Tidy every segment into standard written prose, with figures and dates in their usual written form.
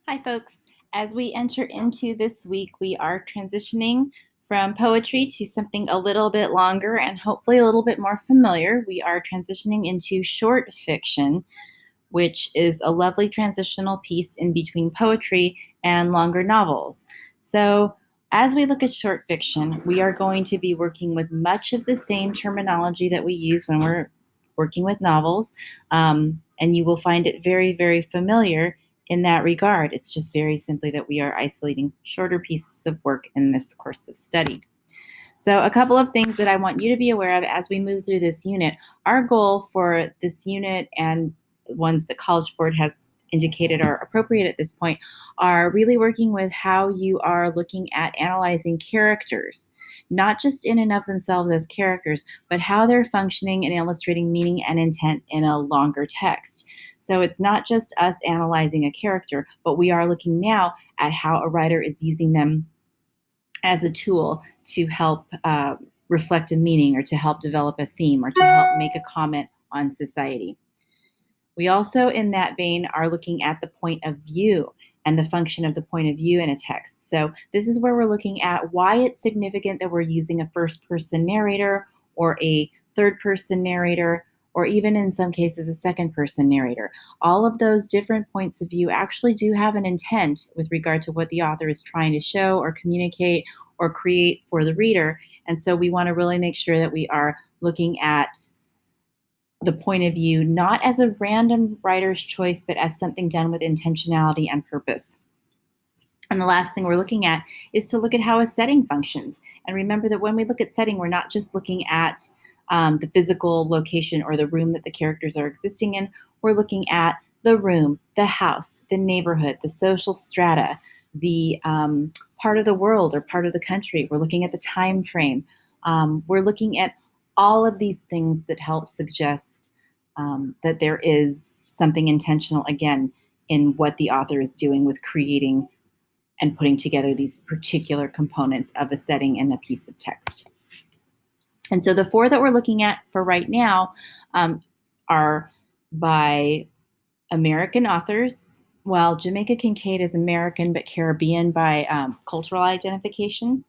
Hi, folks. As we enter into this week, we are transitioning from poetry to something a little bit longer and hopefully a little bit more familiar. We are transitioning into short fiction, which is a lovely transitional piece in between poetry and longer novels. So, as we look at short fiction, we are going to be working with much of the same terminology that we use when we're working with novels, and you will find it very, very familiar in that regard. It's just very simply that we are isolating shorter pieces of work in this course of study. So, a couple of things that I want you to be aware of as we move through this unit. Our goal for this unit and ones that College Board has indicated are appropriate at this point are really working with how you are looking at analyzing characters, not just in and of themselves as characters, but how they're functioning and illustrating meaning and intent in a longer text. So it's not just us analyzing a character, but we are looking now at how a writer is using them as a tool to help reflect a meaning or to help develop a theme or to help make a comment on society. We also, in that vein, are looking at the point of view and the function of the point of view in a text. So, this is where we're looking at why it's significant that we're using a first person narrator or a third person narrator, or even in some cases, a second person narrator. All of those different points of view actually do have an intent with regard to what the author is trying to show or communicate or create for the reader. And so, we want to really make sure that we are looking at the point of view not as a random writer's choice, but as something done with intentionality and purpose. And the last thing we're looking at is to look at how a setting functions. And remember that when we look at setting, we're not just looking at the physical location or the room that the characters are existing in. We're looking at the room, the house, the neighborhood, the social strata, the part of the world or part of the country. We're looking at the time frame. We're looking at all of these things that help suggest that there is something intentional, again, in what the author is doing with creating and putting together these particular components of a setting and a piece of text. And so the four that we're looking at for right now are by American authors. Well, Jamaica Kincaid is American but Caribbean by cultural identification.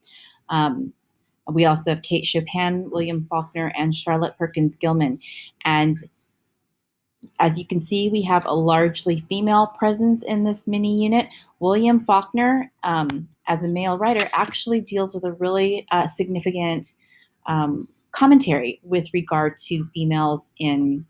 We also have Kate Chopin, William Faulkner, and Charlotte Perkins Gilman. And as you can see, we have a largely female presence in this mini unit. William Faulkner, as a male writer, actually deals with a really significant commentary with regard to females in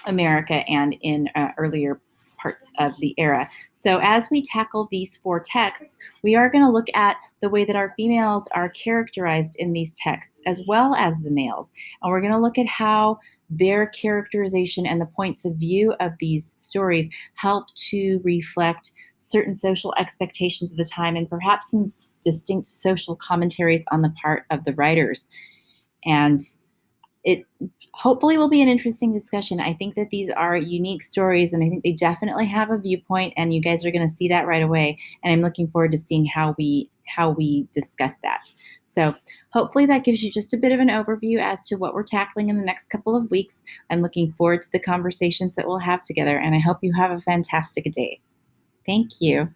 America and in earlier parts of the era. So as we tackle these four texts, we are going to look at the way that our females are characterized in these texts as well as the males. And we're going to look at how their characterization and the points of view of these stories help to reflect certain social expectations of the time and perhaps some distinct social commentaries on the part of the writers. And it hopefully will be an interesting discussion. I think that these are unique stories, and I think they definitely have a viewpoint, and you guys are going to see that right away. And I'm looking forward to seeing how we discuss that. So hopefully that gives you just a bit of an overview as to what we're tackling in the next couple of weeks. I'm looking forward to the conversations that we'll have together, and I hope you have a fantastic day. Thank you.